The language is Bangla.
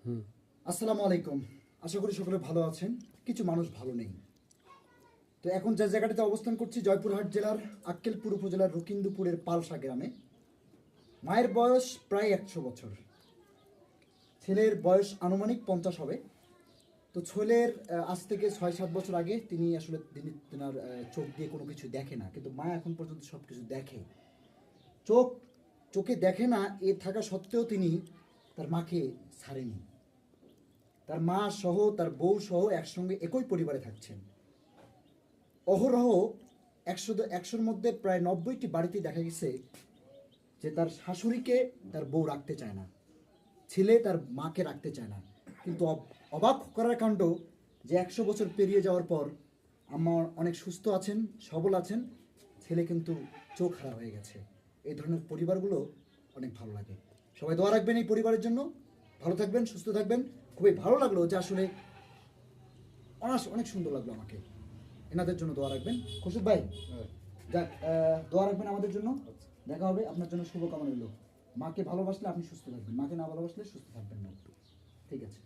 আসসালামু আলাইকুম। আশা করি সকলে ভালো আছেন। কিছু মানুষ ভালো নেই। তো এখন যে জায়গাটিতে অবস্থান করছি জয়পুরহাট জেলার আক্কেলপুর উপজেলার রকিন্দুপুরের পালসা গ্রামে। মায়ের বয়স প্রায় 100 বছর, ছেলের বয়স আনুমানিক 50 হবে। তো ছেলের আজ থেকে 6-7 বছর আগে তিনি আসলে তেনার চোখ দিয়ে কোনো কিছু দেখে না, কিন্তু মা এখন পর্যন্ত সব কিছু দেখে। চোখে দেখে না এ থাকা সত্ত্বেও তিনি তার মাকে ছাড়েনি। তার মা সহ তার বউ সহ একসঙ্গে একই পরিবারে থাকছেন। অহরহ 100-100-র মধ্যে প্রায় 90টি বাড়িতে দেখা গেছে যে তার শাশুড়িকে তার বউ রাখতে চায় না, ছেলে তার মাকে রাখতে চায় না। কিন্তু অবাক করার কাণ্ড যে 100 বছর পেরিয়ে যাওয়ার পর আম্মা অনেক সুস্থ আছেন, সবল আছেন, ছেলে কিন্তু চোখ হারা হয়ে গেছে। এই ধরনের পরিবারগুলো অনেক ভালো লাগে। সবাই দোয়া রাখবেন এই পরিবারের জন্য। ভালো থাকবেন, সুস্থ থাকবেন। খুবই ভালো লাগলো যে আসলে অনেক সুন্দর লাগলো আমাকে। এনাদের জন্য দোয়া রাখবেন। খুশিদ ভাই, যাক, দোয়া রাখবেন আমাদের জন্য। দেখা হবে, আপনার জন্য শুভকামনা রইল। মাকে ভালোবাসলে আপনি সুস্থ থাকবেন, মাকে না ভালোবাসলে সুস্থ থাকবেন না। ঠিক আছে।